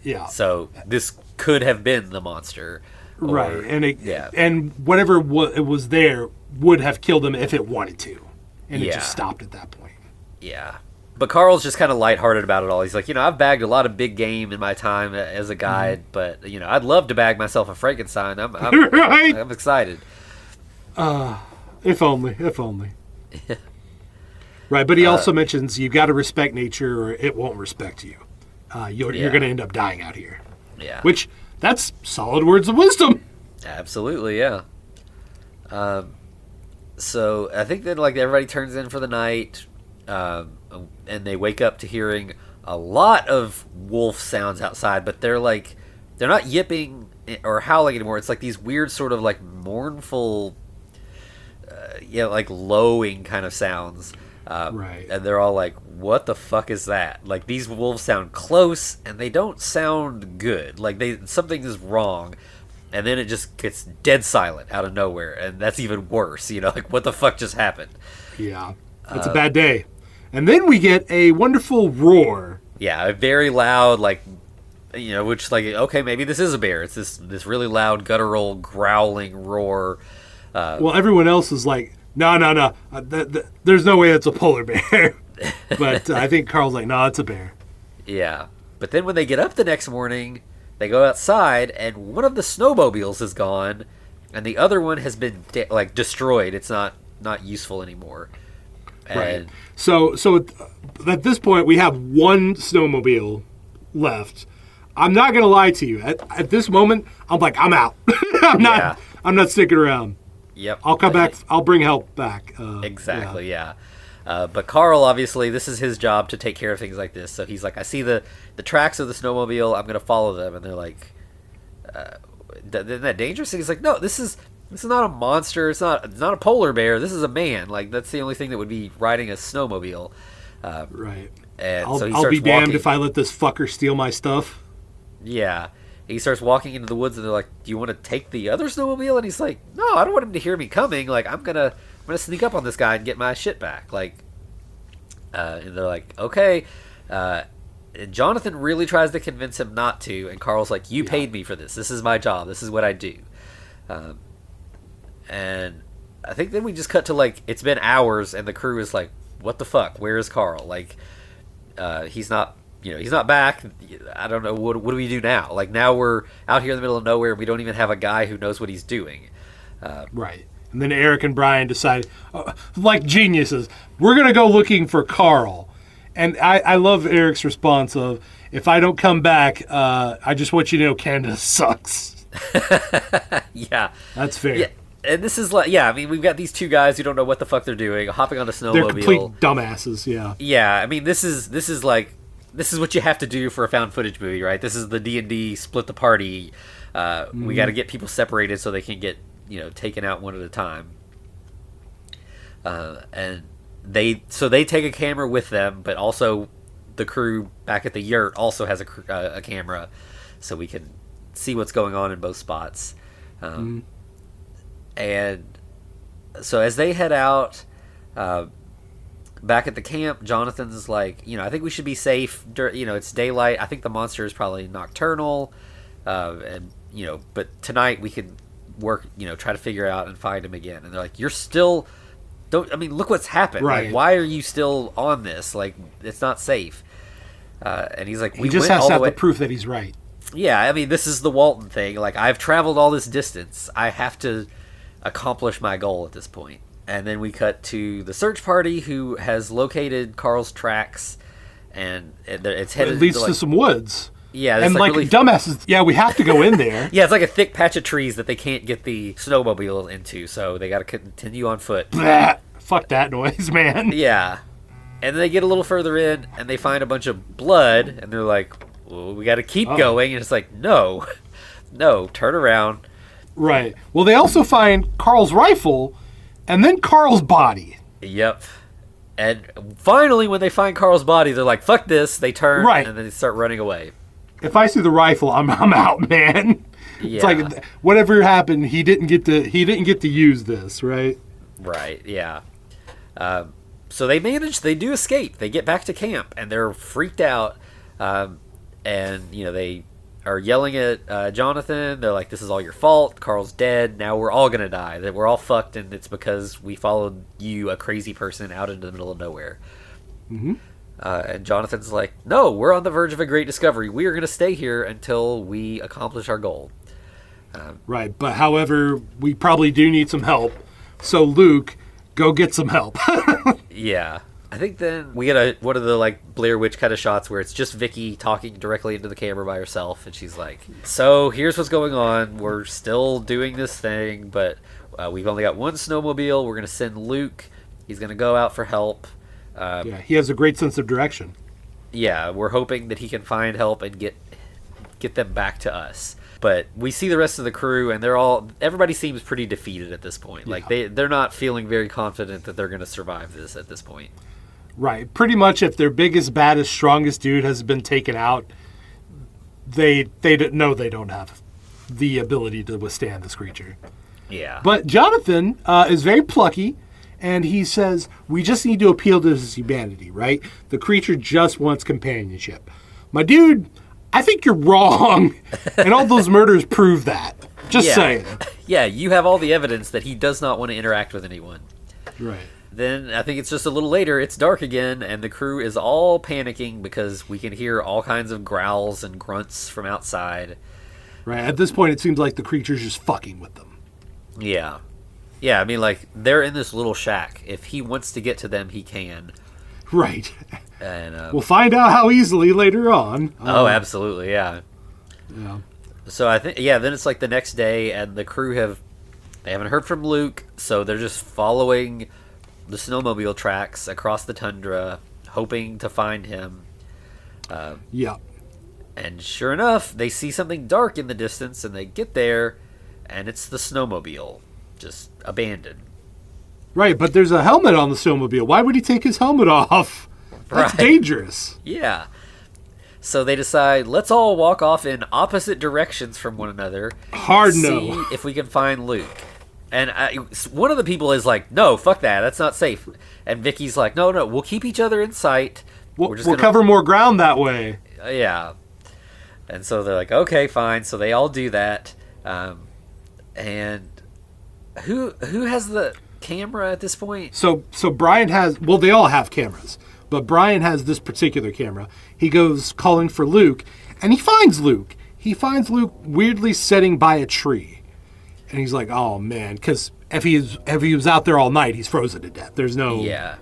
Yeah. So this could have been the monster. Right. And whatever it was there would have killed him if it wanted to. And it just stopped at that point. Yeah. But Carl's just kind of lighthearted about it all. He's like, I've bagged a lot of big game in my time as a guide, but I'd love to bag myself a Frankenstein. I'm right? I'm excited. If only. Right, but he also mentions you got to respect nature, or it won't respect you. You're going to end up dying out here. Yeah. Which that's solid words of wisdom. Absolutely, yeah. So I think that everybody turns in for the night. And they wake up to hearing a lot of wolf sounds outside, but they're not yipping or howling anymore. It's like these weird sort of mournful, lowing kind of sounds. Right. And they're all like, what the fuck is that? These wolves sound close and they don't sound good. Something is wrong. And then it just gets dead silent out of nowhere. And that's even worse. What the fuck just happened? Yeah. It's a bad day. And then we get a wonderful roar. Yeah, a very loud, which, okay, maybe this is a bear. It's this really loud, guttural, growling roar. Well, everyone else is like, no. There's no way it's a polar bear. But I think Carl's like, no, it's a bear. Yeah. But then when they get up the next morning, they go outside, and one of the snowmobiles is gone, and the other one has been, destroyed. It's not useful anymore. Right. So at this point, we have one snowmobile left. I'm not going to lie to you. At this moment, I'm like, I'm out. I'm not sticking around. Yep. I'll come back. I'll bring help back. Exactly, yeah. But Carl, obviously, this is his job to take care of things like this. So he's like, I see the tracks of the snowmobile. I'm going to follow them. And they're like, isn't that dangerous? And he's like, no, this is not a monster. It's not a polar bear. This is a man. That's the only thing that would be riding a snowmobile. Right. And I'll so he starts be damned walking. if I let this fucker steal my stuff. Yeah. He starts walking into the woods, and they're like, do you want to take the other snowmobile? And he's like, no, I don't want him to hear me coming. I'm gonna sneak up on this guy and get my shit back. And they're like, okay. And Jonathan really tries to convince him not to, and Carl's like, you paid me for this. This is my job. This is what I do. And I think then we just cut to it's been hours, and the crew is like, what the fuck? Where is Carl? He's not back. I don't know. What do we do now? Now we're out here in the middle of nowhere, and we don't even have a guy who knows what he's doing. Right. And then Eric and Brian decide, like geniuses, we're going to go looking for Carl. And I love Eric's response of, if I don't come back, I just want you to know Canada sucks. Yeah. That's fair. Yeah. And this is we've got these two guys who don't know what the fuck they're doing, hopping on a snowmobile. They're complete dumbasses, yeah. Yeah, this is what you have to do for a found footage movie, right? This is the D&D split the party. We got to get people separated so they can get, taken out one at a time. And they take a camera with them, but also the crew back at the yurt also has a camera, so we can see what's going on in both spots. And so as they head out, back at the camp, Jonathan's like, I think we should be safe. It's daylight. I think the monster is probably nocturnal. And, but tonight we can work, try to figure out and find him again. And they're like, you're still, look what's happened. Right. Why are you still on this? It's not safe. And he's like, he just has to have the proof that he's right. Yeah, this is the Walton thing. I've traveled all this distance. I have to accomplish my goal at this point. And then we cut to the search party, who has located Carl's tracks, and it's headed. It leads to some woods. Yeah, and really dumbasses. Yeah, we have to go in there. Yeah, it's like a thick patch of trees that they can't get the snowmobile into, so they got to continue on foot. Fuck that noise, man. Yeah, and then they get a little further in, and they find a bunch of blood, and they're like, well, we got to keep going. And it's like, no, turn around. Right. Well, they also find Carl's rifle, and then Carl's body. Yep. And finally, when they find Carl's body, they're like, fuck this. They turn, and then they start running away. If I see the rifle, I'm out, man. Yeah. It's like, whatever happened, he didn't get to use this, right? Right, yeah. So they do escape. They get back to camp, and they're freaked out. And, they are yelling at Jonathan. They're like, this is all your fault. Carl's dead. Now we're all going to die. That we're all fucked, and it's because we followed you, a crazy person, out into the middle of nowhere. Mm-hmm. And Jonathan's like, no, we're on the verge of a great discovery. We are going to stay here until we accomplish our goal. Right, but however, we probably do need some help. So Luke, go get some help. Yeah. I think then we get one of the like Blair Witch kind of shots where it's just Vicky talking directly into the camera by herself, and she's like, so here's what's going on. We're still doing this thing, but we've only got one snowmobile. We're going to send Luke. He's going to go out for help. Yeah, he has a great sense of direction. Yeah, we're hoping that he can find help and get them back to us. But we see the rest of the crew, and everybody seems pretty defeated at this point. Yeah. Like they're not feeling very confident that they're going to survive this at this point. Right. Pretty much, if their biggest, baddest, strongest dude has been taken out, they know they don't have the ability to withstand this creature. Yeah. But Jonathan is very plucky, and he says, we just need to appeal to his humanity, right? The creature just wants companionship. My dude, I think you're wrong, and all those murders prove that. Just saying. Yeah, you have all the evidence that he does not want to interact with anyone. Right. Then I think it's just a little later, it's dark again, and the crew is all panicking because we can hear all kinds of growls and grunts from outside. Right. At this point, it seems like the creature's just fucking with them. Yeah. Yeah, I mean, like, they're in this little shack. If he wants to get to them, he can. Right. And we'll find out how easily later on. Oh, absolutely, yeah. Yeah. So I think, then it's like the next day, and the crew they haven't heard from Luke, so they're just following the snowmobile tracks across the tundra, hoping to find him. Yeah. And sure enough, they see something dark in the distance, and they get there, and it's the snowmobile, just abandoned. Right, but there's a helmet on the snowmobile. Why would he take his helmet off? That's dangerous. Yeah. So they decide, let's all walk off in opposite directions from one another. Hard see no. If we can find Luke. And one of the people is like, no, fuck that. That's not safe. And Vicky's like, no, we'll keep each other in sight. We'll cover more ground that way. Yeah. And so they're like, okay, fine. So they all do that. And who has the camera at this point? So Brian has, well, they all have cameras, but Brian has this particular camera. He goes calling for Luke, and he finds Luke. He finds Luke weirdly sitting by a tree. And he's like, oh, man, because if he was out there all night, he's frozen to death. There's no... Yeah.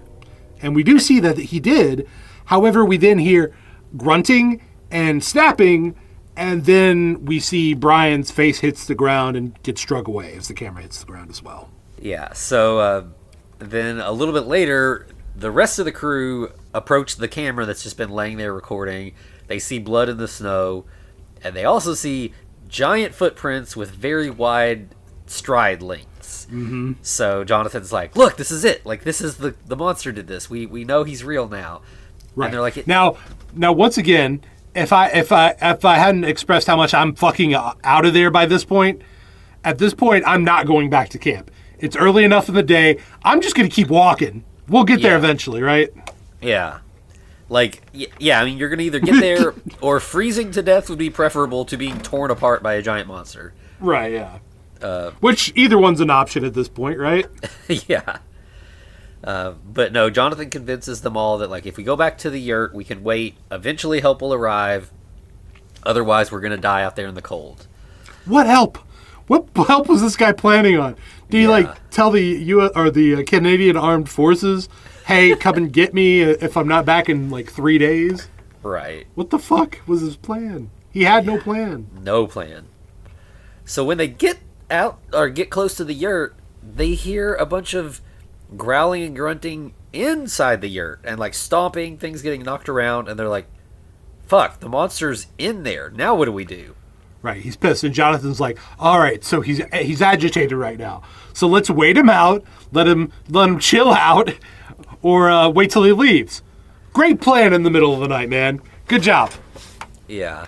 And we do see that he did. However, we then hear grunting and snapping, and then we see Brian's face hits the ground and gets struck away as the camera hits the ground as well. Yeah, so then a little bit later, the rest of the crew approach the camera that's just been laying there recording. They see blood in the snow, and they also see giant footprints with very wide stride lengths. Mm-hmm. So Jonathan's like, look, this is it. Like, this is the monster did this. We know he's real now. Right. And they're like, now once again, if I hadn't expressed how much I'm fucking out of there by this point, at this point I'm not going back to camp. It's early enough in the day. I'm just going to keep walking. We'll get there eventually, right? Yeah. Like, yeah, I mean, you're going to either get there or freezing to death would be preferable to being torn apart by a giant monster. Right, yeah. Which either one's an option at this point, right? Yeah. But no, Jonathan convinces them all that, like, if we go back to the yurt, we can wait. Eventually help will arrive. Otherwise, we're going to die out there in the cold. What help? What help was this guy planning on? Did he, tell the Canadian Armed Forces, hey, come and get me if I'm not back in, 3 days? Right. What the fuck was his plan? He had no plan. No plan. So when they get out, or get close to the yurt, they hear a bunch of growling and grunting inside the yurt, and, stomping, things getting knocked around, and they're like, fuck, the monster's in there. Now what do we do? Right, he's pissed, and Jonathan's like, all right, so he's agitated right now. So let's wait him out, let him chill out, or wait till he leaves. Great plan in the middle of the night, man. Good job. Yeah.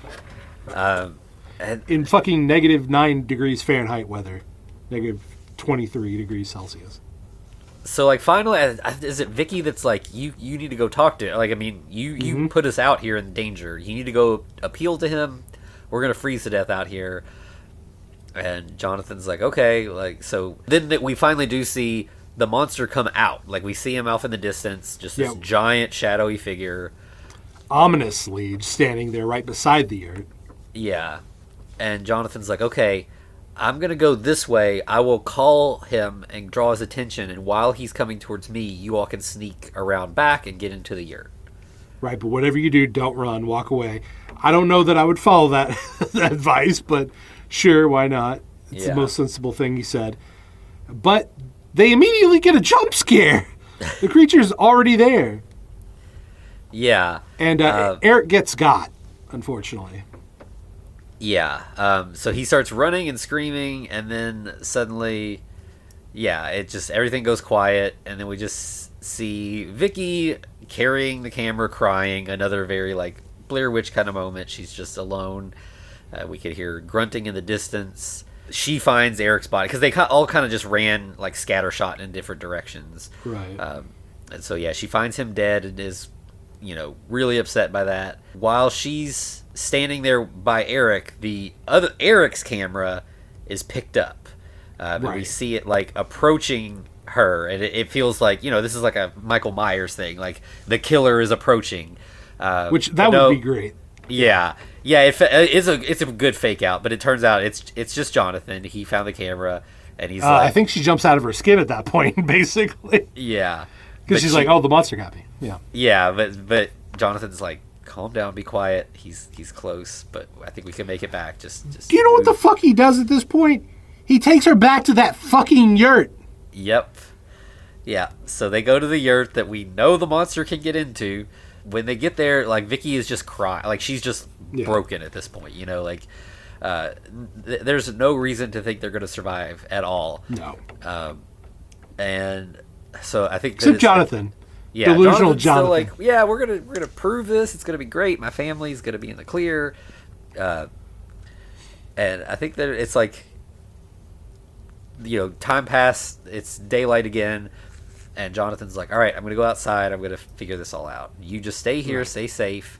In fucking -9 degrees Fahrenheit weather. -23 degrees Celsius. So, finally, is it Vicky that's like, you need to go talk to him? You put us out here in danger. You need to go appeal to him. We're going to freeze to death out here. And Jonathan's like, okay. So then we finally do see the monster come out. Like, we see him off in the distance, just this giant shadowy figure. Ominously standing there right beside the yurt. Yeah. And Jonathan's like, okay, I'm going to go this way. I will call him and draw his attention. And while he's coming towards me, you all can sneak around back and get into the yurt. Right, but whatever you do, don't run. Walk away. I don't know that I would follow that advice, but sure, why not? It's the most sensible thing he said. But they immediately get a jump scare. The creature's already there. Yeah. And Eric gets got, unfortunately. Yeah. So he starts running and screaming, and then suddenly, everything goes quiet, and then we just see Vicky carrying the camera, crying. Another very, Blair Witch kind of moment. She's just alone. We could hear grunting in the distance. She finds Eric's body, because they all kind of just ran, scattershot in different directions. Right. And so, she finds him dead and is, really upset by that. While she's standing there by Eric, the other Eric's camera is picked up. And we see it, approaching her, and it feels like, this is like a Michael Myers thing. Like, the killer is approaching. Which, that would be great. Yeah. Yeah, it's a good fake out, but it turns out it's just Jonathan. He found the camera, and he's I think she jumps out of her skin at that point, basically. Yeah. Because she's like, oh, the monster got me. Yeah. Yeah, but Jonathan's like, calm down, be quiet. He's close, but I think we can make it back. Just. Do you know what the fuck he does at this point? He takes her back to that fucking yurt. Yep. Yeah. So they go to the yurt that we know the monster can get into. When they get there, Vicky is just crying. She's just broken at this point. There's no reason to think they're going to survive at all. No. And so I think except Jonathan. Delusional Jonathan. Still we're gonna prove this. It's gonna be great. My family's gonna be in the clear. And I think that it's time passed. It's daylight again. And Jonathan's like, all right, I'm going to go outside. I'm going to figure this all out. You just stay here, stay safe.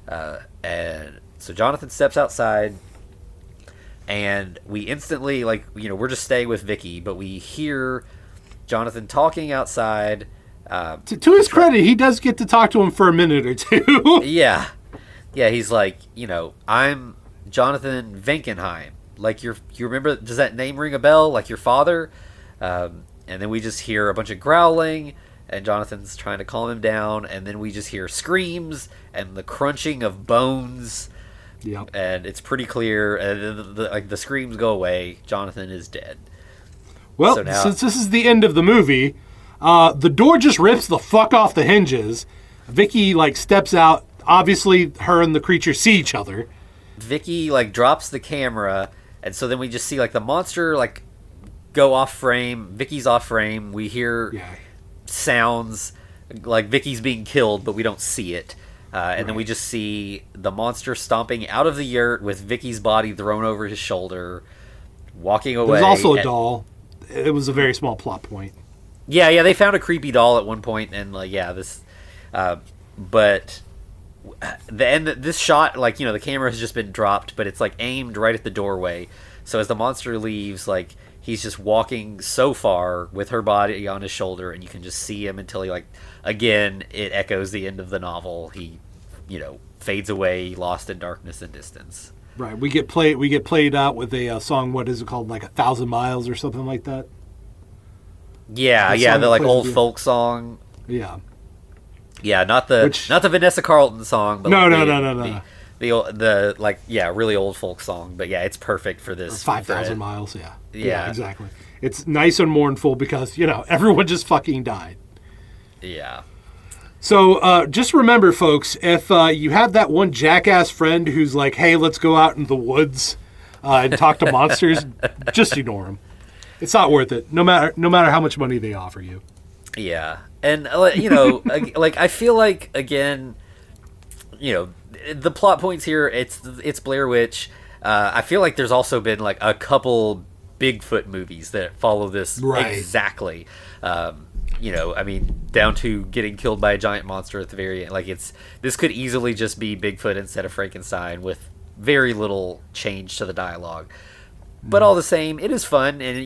And so Jonathan steps outside, and we instantly, we're just staying with Vicky, but we hear Jonathan talking outside. To his credit, he does get to talk to him for a minute or two. Yeah. Yeah, he's like, I'm Jonathan Vankenheim. You remember, does that name ring a bell? Like your father? And then we just hear a bunch of growling, and Jonathan's trying to calm him down, and then we just hear screams and the crunching of bones. Yep. And it's pretty clear, and the screams go away. Jonathan is dead. Well, so now, since this is the end of the movie, the door just rips the fuck off the hinges. Vicky steps out. Obviously, her and the creature see each other. Vicky drops the camera, and so then we just see the monster go off frame. Vicky's off frame. We hear sounds like Vicky's being killed, but we don't see it. And then we just see the monster stomping out of the yurt with Vicky's body thrown over his shoulder, walking away. There's also a doll. It was a very small plot point. Yeah, they found a creepy doll at one point, and this. But this shot, the camera has just been dropped, but it's aimed right at the doorway. So as the monster leaves, he's just walking so far with her body on his shoulder, and you can just see him until he, again, it echoes the end of the novel. He, fades away, lost in darkness and distance. Right. We get played out with a song. What is it called? 1,000 Miles or something like that. Yeah, the old folk song. Yeah. Yeah, not the Vanessa Carlton song, but no. The really old folk song, but it's perfect for this. 5,000 miles, yeah, exactly. It's nice and mournful because everyone just fucking died. Yeah. So just remember, folks, if you have that one jackass friend who's like, "Hey, let's go out in the woods and talk to monsters," just ignore him. It's not worth it, no matter how much money they offer you. Yeah, and I feel like again, the plot points here, it's Blair Witch. I feel like there's also been a couple Bigfoot movies that follow this exactly. Down to getting killed by a giant monster at the very end. This could easily just be Bigfoot instead of Frankenstein with very little change to the dialogue. But all the same, it is fun, and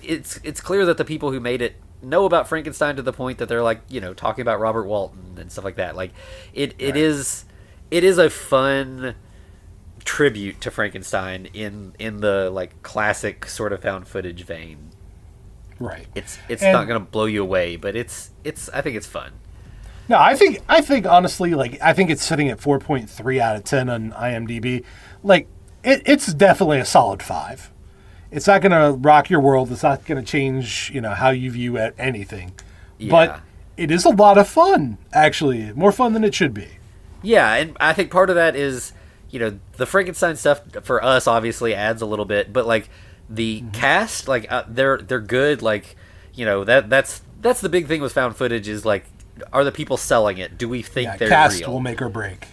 it's clear that the people who made it know about Frankenstein to the point that they're like, you know, talking about Robert Walton and stuff like that. Like it is a fun tribute to Frankenstein in the like classic sort of found footage vein. Right. It's not going to blow you away, but it's I think it's fun. No, I think honestly, like, I think it's sitting at 4.3 out of 10 on IMDb. Like, it's definitely a solid 5. It's not going to rock your world. It's not going to change, you know, how you view anything. Yeah. But it is a lot of fun, actually. More fun than it should be. Yeah, and I think part of that is, you know, the Frankenstein stuff for us obviously adds a little bit, but like the cast, like they're good. Like, you know, that's the big thing with found footage is like, are the people selling it? Do we think they're cast real? Will make or break.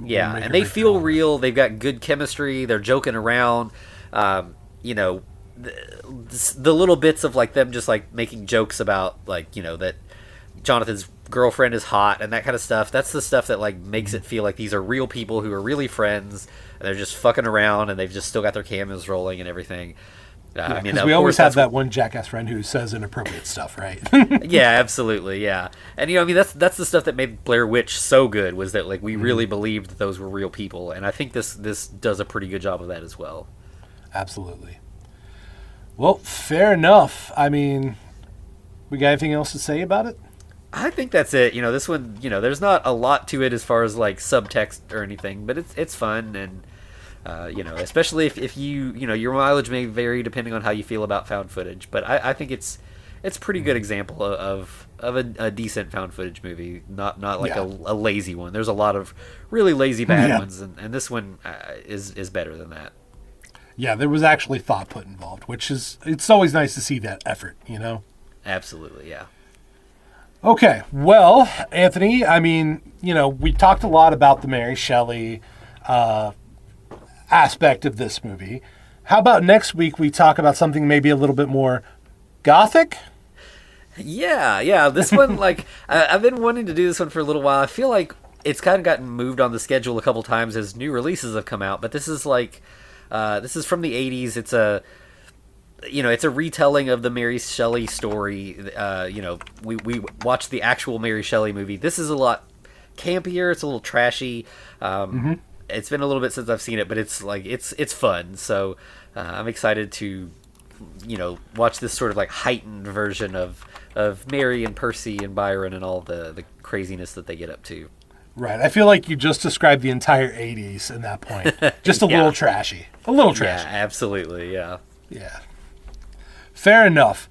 Yeah, and they feel real. They've got good chemistry. They're joking around. You know, the little bits of like them just like making jokes about like, you know, that Jonathan's girlfriend is hot and that kind of stuff. That's the stuff that like makes it feel like these are real people who are really friends and they're just fucking around and they've just still got their cameras rolling and everything. I mean, we always have that one jackass friend who says inappropriate stuff, right? Yeah, absolutely, yeah. And you know, I mean, that's the stuff that made Blair Witch so good, was that like we really believed that those were real people, and I think this does a pretty good job of that as well. Absolutely. Well, fair enough. I mean, we got anything else to say about it? I think that's it. You know, this one, you know, there's not a lot to it as far as like subtext or anything, but it's fun and. You know, especially if you know, your mileage may vary depending on how you feel about found footage, but I think it's a pretty good example of a decent found footage movie, not like a lazy one. There's a lot of really lazy bad ones, and this one is better than that. Yeah, there was actually thought put involved, which is, it's always nice to see that effort, you know? Absolutely, yeah. Okay, well, Anthony, I mean, you know, we talked a lot about the Mary Shelley aspect of this movie. How about next week we talk about something maybe a little bit more gothic? Yeah. This one, like, I've been wanting to do this one for a little while. I feel like it's kind of gotten moved on the schedule a couple times as new releases have come out, but this is like, this is from the 80s. It's a retelling of the Mary Shelley story. You know, we watched the actual Mary Shelley movie. This is a lot campier. It's a little trashy. It's been a little bit since I've seen it, but it's like it's fun. So I'm excited to, you know, watch this sort of like heightened version of Mary and Percy and Byron and all the craziness that they get up to. Right. I feel like you just described the entire 80s in that point. Just a little trashy. A little trashy. Yeah, absolutely. Yeah. Yeah. Fair enough.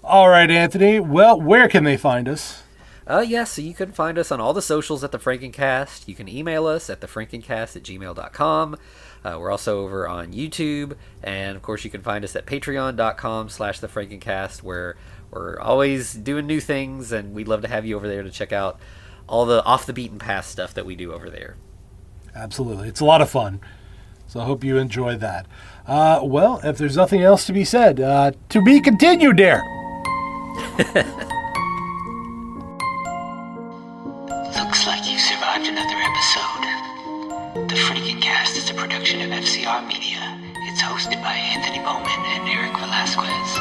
All right, Anthony. Well, where can they find us? So you can find us on all the socials at The Frankencast. You can email us at thefrankencast@gmail.com. We're also over on YouTube. And, of course, you can find us at patreon.com/thefrankencast, where we're always doing new things, and we'd love to have you over there to check out all the off-the-beaten-path stuff that we do over there. Absolutely. It's a lot of fun. So I hope you enjoy that. Well, if there's nothing else to be said, to be continued there. Looks like you survived another episode. The Frankencast is a production of FCR Media. It's hosted by Anthony Bowman and Eric Velasquez.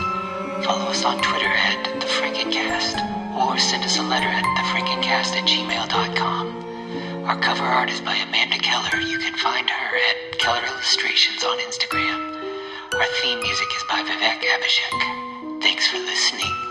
Follow us on Twitter at The Frankencast, or send us a letter at thefrankencast@gmail.com. Our cover art is by Amanda Keller. You can find her at Keller Illustrations on Instagram. Our theme music is by Vivek Abhishek. Thanks for listening.